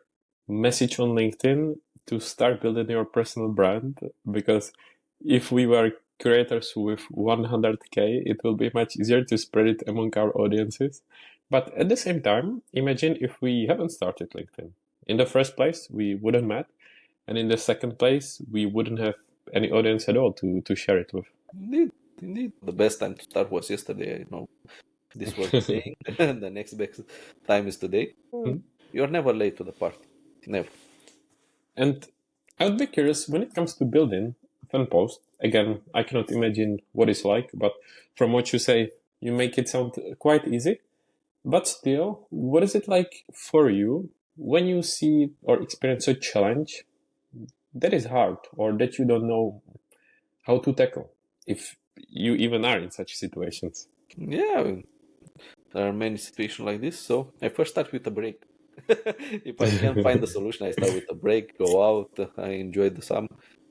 S3: message on LinkedIn to start building your personal brand, because if we were creators with 100k, it will be much easier to spread it among our audiences. But at the same time, imagine if we haven't started LinkedIn. In the first place, we wouldn't met, and in the second place, we wouldn't have any audience at all to share it with.
S1: Indeed, indeed. The best time to start was yesterday, This was the saying. The next best time is today. You're never late to the party. Never.
S3: And I would be curious when it comes to building fan post. Again, I cannot imagine what it's like, but from what you say, you make it sound quite easy. But still, what is it like for you when you see or experience a challenge that is hard, or that you don't know how to tackle, if you even are in such situations?
S1: Yeah, there are many situations like this. So I first start with a break. If I can find the solution, I start with a break, go out, I enjoy the sun.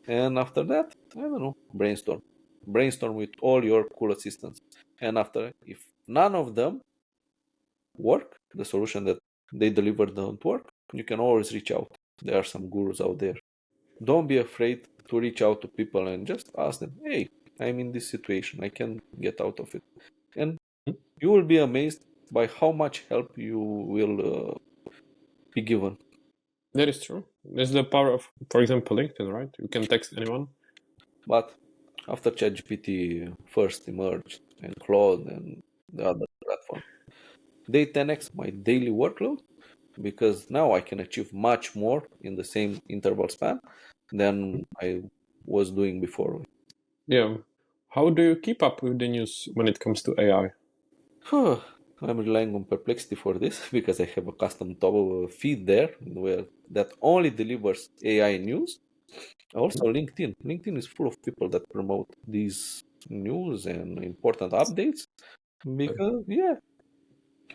S1: And after that, I don't know, brainstorm. Brainstorm with all your cool assistants. And after, if none of them work, the solution that they deliver don't work, you can always reach out. There are some gurus out there. Don't be afraid to reach out to people and just ask them, hey, I'm in this situation, I can get out of it. And you will be amazed by how much help you will be given.
S3: That is true. There's the power of, for example, LinkedIn, right? You can text anyone.
S1: But after ChatGPT first emerged and Claude and the other platform, they 10x my daily workload because now I can achieve much more in the same interval span than I was doing before.
S3: Yeah. How do you keep up with the news when it comes to AI?
S1: I'm relying on Perplexity for this because I have a custom feed there where that only delivers AI news. Also, LinkedIn. LinkedIn is full of people that promote these news and important updates. Because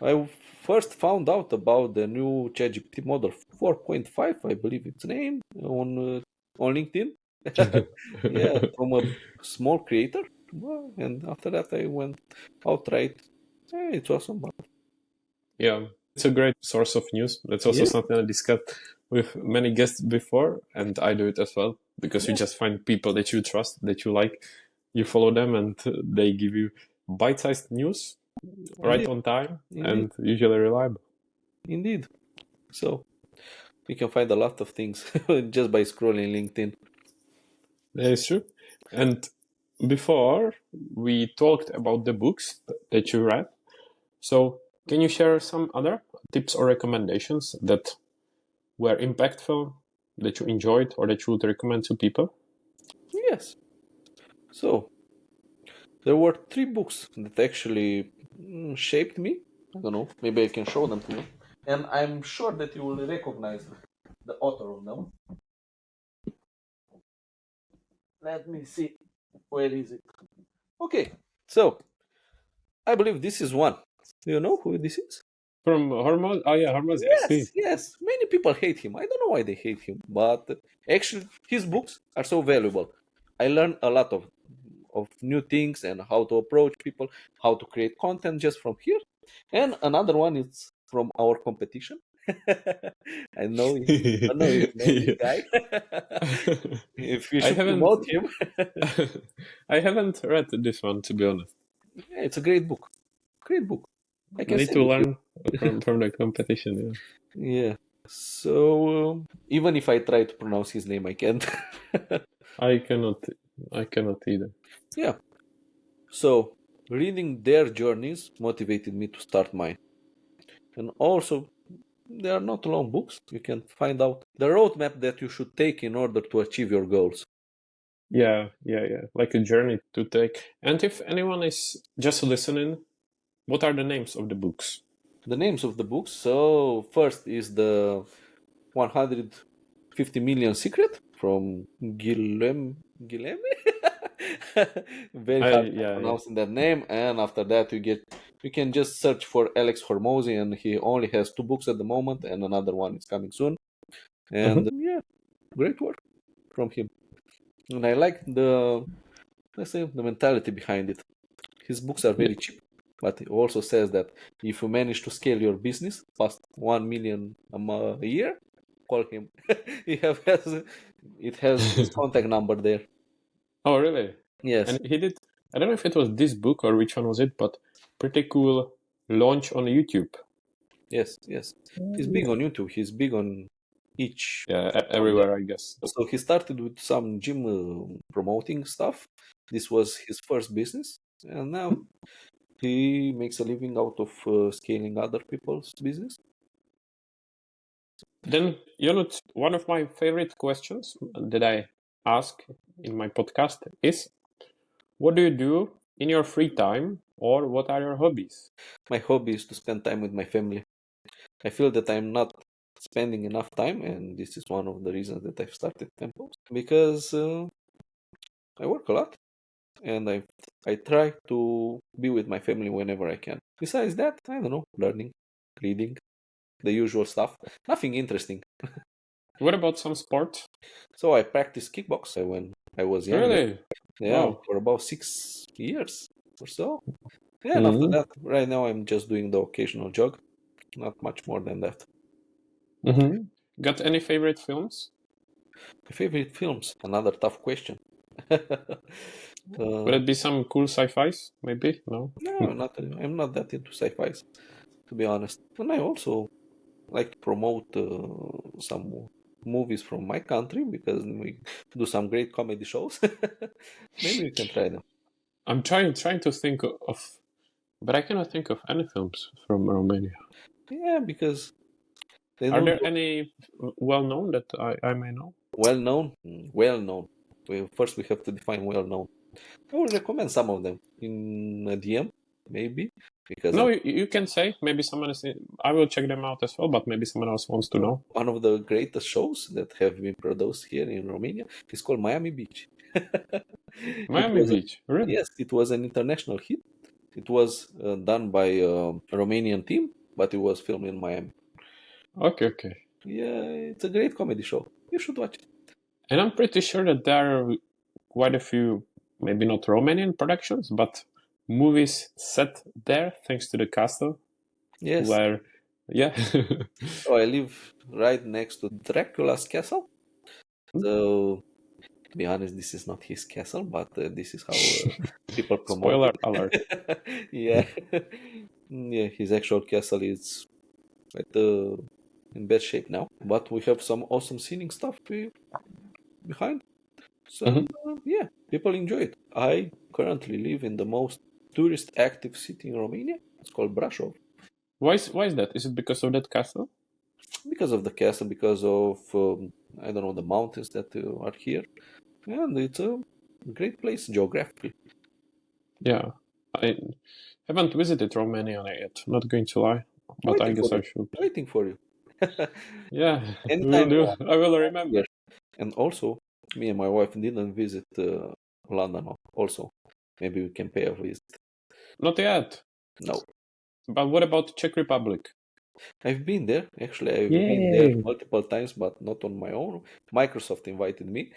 S1: I first found out about the new ChatGPT model 4.5, I believe it's named on LinkedIn. Yeah, from a small creator. Well, and after that, I went outright. It's awesome.
S3: Yeah, it's a great source of news. That's also
S1: Yeah,
S3: something I discussed with many guests before, and I do it as well, because you
S1: yeah,
S3: just find people that you trust, that you like, you follow them, and they give you bite-sized news right
S1: indeed,
S3: on time
S1: indeed,
S3: and usually reliable.
S1: indeed. So you can find a lot of things just by scrolling LinkedIn.
S3: That is true. And before we talked about the books that you read. So can you share some other tips or recommendations that were impactful, that you enjoyed, or that you would recommend to people?
S1: Yes. So there were 3 books that actually shaped me. I don't know. Maybe I can show them to you, and I'm sure that you will recognize the author of them. Let me see. Where is it? Okay. So I believe this is one. Do you know who this is?
S3: From Hormoz? Oh yeah, Hormoz, I see.
S1: Yes. Many people hate him. I don't know why they hate him, but actually, his books are so valuable. I learned a lot of new things and how to approach people, how to create content just from here. And another one is from our competition. I know him. I don't know if you know this guy. If you
S3: I
S1: should
S3: haven't
S1: promote him,
S3: I haven't read this one, to be honest.
S1: yeah, it's a great book. Great book. I
S3: I
S1: can
S3: need
S1: send
S3: to
S1: it to you.
S3: learn from the competition.
S1: Yeah. So even if I try to pronounce his name, I can't.
S3: I cannot either.
S1: Yeah. So reading their journeys motivated me to start mine. And also, they are not long books. You can find out the roadmap that you should take in order to achieve your goals.
S3: Yeah. Like a journey to take. And if anyone is just listening, what are the names of the books?
S1: The names of the books. So first is the 150 Million Secret from Guilhem. Very hard
S3: Yeah.
S1: pronouncing that name. And after that, you can just search for Alex Hormozy, and he only has 2 books at the moment, and another one is coming soon. And yeah, great work from him. And I like let's say, the mentality behind it. His books are very cheap, but he also says that if you manage to scale your business past 1 million a year, call him. It has his contact number there.
S3: Oh, really?
S1: Yes,
S3: And he did, I don't know if it was this book or which one was it, but pretty cool launch on YouTube.
S1: yes. He's big on YouTube. He's big on each.
S3: Yeah, everywhere, I guess.
S1: So he started with some gym promoting stuff. This was his first business, and now he makes a living out of scaling other people's business.
S3: Then, Ionut, one of my favorite questions that I ask in my podcast is, what do you do in your free time, or what are your hobbies?
S1: My hobby is to spend time with my family. I feel that I'm not spending enough time, and this is one of the reasons that I've started Tempo, because I work a lot, and I try to be with my family whenever I can. Besides that, I don't know, learning, reading, the usual stuff. Nothing interesting.
S3: What about some sport?
S1: So I practiced kickbox when I was younger.
S3: Really?
S1: Yeah,
S3: Wow.
S1: for about 6 years or so. Yeah, and after that, right now I'm just doing the occasional jog. Not much more than that.
S3: Got any favorite films?
S1: My favorite films? Another tough question.
S3: Would it be some cool sci-fis? Maybe? No?
S1: No, I'm not that into sci-fis, to be honest. And I also like to promote some movies from my country because we do some great comedy shows. Maybe we can try them.
S3: I'm trying to think of, but I cannot think of any films from Romania.
S1: Yeah, because they
S3: Are
S1: don't
S3: there any well-known that I may know?
S1: well known. Well known. First, we have to define well known. I will recommend some of them in a DM, maybe. Because
S3: No, you can say. Maybe someone is. I will check them out as well, but maybe someone else wants to know.
S1: one of the greatest shows that have been produced here in Romania is called Miami Beach.
S3: Miami Beach, really?
S1: Yes, it was an international hit. It was done by a Romanian team, but it was filmed in Miami.
S3: Okay.
S1: Yeah, it's a great comedy show. You should watch it.
S3: And I'm pretty sure that there are quite a few, maybe not Romanian productions, but movies set there thanks to the castle.
S1: Yes.
S3: Where, yeah.
S1: So I live right next to Dracula's castle. So, to be honest, this is not his castle, but this is how people promote
S3: Spoiler
S1: it.
S3: alert.
S1: Yeah. Yeah, his actual castle is quite in bad shape now. But we have some awesome scenic stuff behind. So yeah, people enjoy it. I currently live in the most tourist active city in Romania. It's called Brașov.
S3: Why is that? Is it because of that castle?
S1: Because of the castle, because of I don't know, the mountains that are here, and it's a great place geographically.
S3: Yeah, I haven't visited Romania yet. Not going to lie, but I
S1: Waiting for
S3: guess
S1: you.
S3: I should.
S1: Waiting for you.
S3: Yeah, will
S1: Anytime you
S3: do.
S1: want.
S3: I will
S1: I'm here.
S3: remember.
S1: And also, me and my wife didn't visit London. Also, maybe we can pay a visit.
S3: Not yet.
S1: No,
S3: But what about Czech Republic?
S1: I've been there. Actually, I've been there
S3: Yay!
S1: multiple times, but not on my own. Microsoft invited me.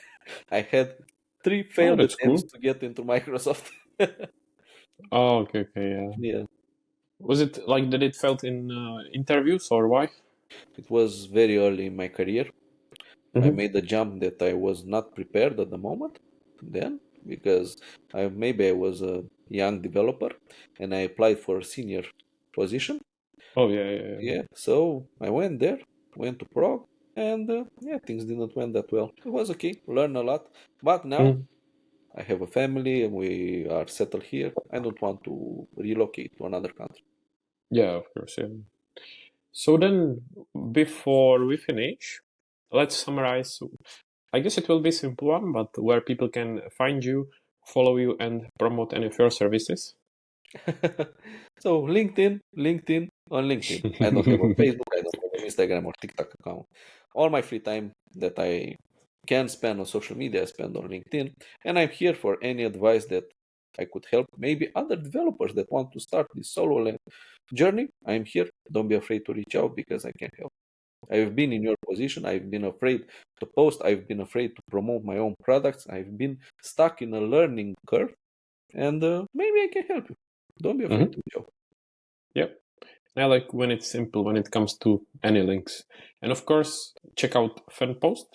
S1: I had 3
S3: Oh,
S1: failed
S3: that's
S1: attempts
S3: cool.
S1: to get into Microsoft.
S3: Oh, okay, yeah.
S1: Yeah,
S3: Was it like that it felt in interviews or why?
S1: it was very early in my career. I
S3: Mm-hmm.
S1: made a jump that I was not prepared at the moment then because maybe I was a young developer and I applied for a senior position.
S3: Oh, yeah.
S1: Yeah, so I went there, went to Prague, and yeah, things didn't went that well. It was okay, learned a lot, but now
S3: Mm.
S1: I have a family and we are settled here. I don't want to relocate to another country.
S3: Yeah, of course, yeah. So then, before we finish, let's summarize. I guess it will be a simple one, but where people can find you, follow you, and promote any of your services.
S1: So LinkedIn, on LinkedIn. I don't have a Facebook, I don't have an Instagram or TikTok account. All my free time that I can spend on social media, I spend on LinkedIn. And I'm here for any advice that I could help maybe other developers that want to start this journey. I'm here. Don't be afraid to reach out because I can help. I've been in your position. I've been afraid to post. I've been afraid to promote my own products. I've been stuck in a learning curve, and maybe I can help you. Don't be afraid
S3: Mm-hmm.
S1: to reach out.
S3: Yep. I like when it's simple when it comes to any links. And of course, check out FanPost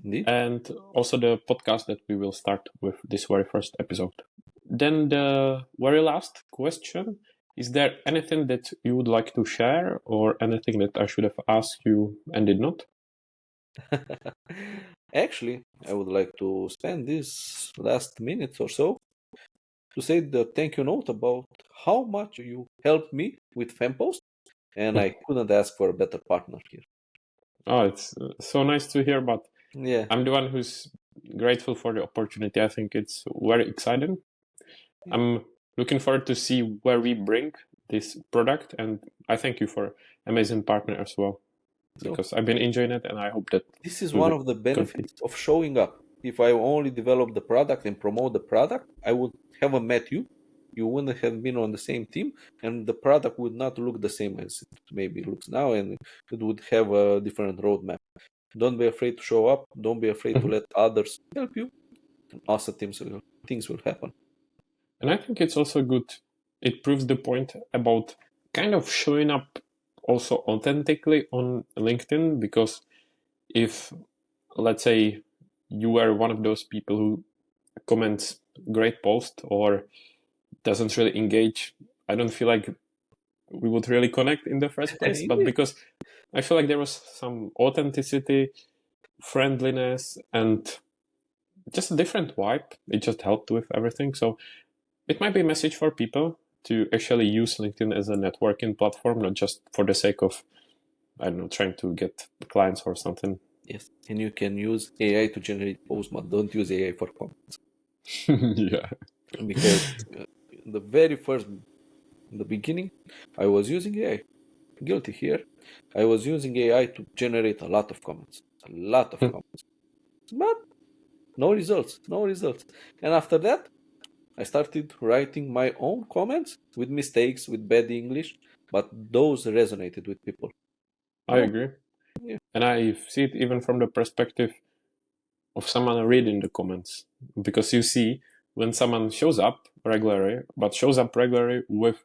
S1: Indeed.
S3: and also the podcast that we will start with this very first episode. Then the very last question, is there anything that you would like to share or anything that I should have asked you and did not?
S1: Actually, I would like to spend this last minutes or so to say the thank you note about how much you helped me with FemPost, and I couldn't ask for a better partner here.
S3: Oh, it's so nice to hear, but
S1: Yeah,
S3: I'm the one who's grateful for the opportunity. I think it's very exciting.
S1: yeah.
S3: I'm looking forward to see where we bring this product, and I thank you for amazing partner as well
S1: So
S3: because I've been enjoying it, and I hope that
S1: this is
S3: we
S1: one
S3: will
S1: of the
S3: continue.
S1: benefits of showing up. If I only develop the product and promote the product, I would haven't met you. You wouldn't have been on the same team, and the product would not look the same as it maybe looks now, and it would have a different roadmap. Don't be afraid to show up. Don't be afraid to
S3: Mhm.
S1: let others help you. And awesome things will happen.
S3: And I think it's also good. It proves the point about kind of showing up also authentically on LinkedIn because if, let's say, you were one of those people who comments great post or doesn't really engage, I don't feel like we would really connect in the first place. But
S1: Yeah.
S3: because I feel like there was some authenticity, friendliness, and just a different vibe, it just helped with everything. So it might be a message for people to actually use LinkedIn as a networking platform, not just for the sake of, I don't know, trying to get clients or something.
S1: Yes, and you can use AI to generate posts, but don't use AI for comments
S3: Yeah.
S1: because the very first, in the beginning, I was using AI. Guilty here. I was using AI to generate a lot of comments, a lot of comments, but no results, no results. And after that, I started writing my own comments with mistakes, with bad English, but those resonated with people.
S3: I
S1: No,
S3: agree.
S1: yeah,
S3: And I see it even from the perspective of someone reading the comments. Because you see, when someone shows up regularly, but shows up regularly with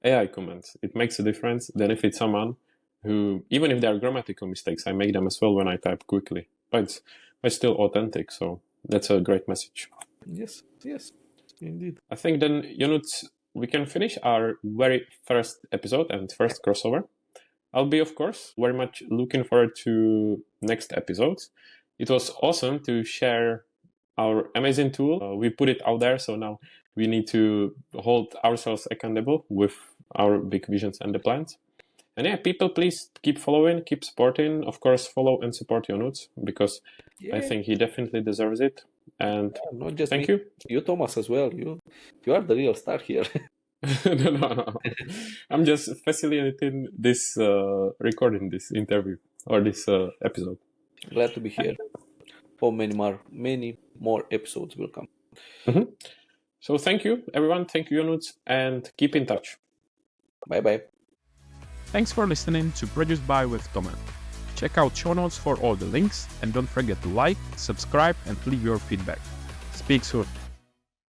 S3: AI comments, it makes a difference than if it's someone who, even if there are grammatical mistakes, I make them as well when I type quickly. But it's still authentic, so that's a great message.
S1: yes, yes, indeed.
S3: I think then, Ionut, we can finish our very first episode and first crossover. I'll be, of course, very much looking forward to next episodes. It was awesome to share our amazing tool. We put it out there, so now we need to hold ourselves accountable with our big visions and the plans. And yeah, people, please keep following, keep supporting. Of course, follow and support Ionut, because I think he definitely deserves it. And
S1: not just
S3: thank
S1: me.
S3: you.
S1: You, Thomas, as well. You are the real star here.
S3: No. I'm just facilitating this recording this interview or this episode.
S1: Glad to be here. Many more episodes will come.
S3: So thank you, everyone. Thank you, Ionut, and keep in touch.
S1: Bye-bye.
S2: Thanks for listening to Produced By with Tommen. Check out show notes for all the links, and don't forget to like, subscribe, and leave your feedback. Speak soon.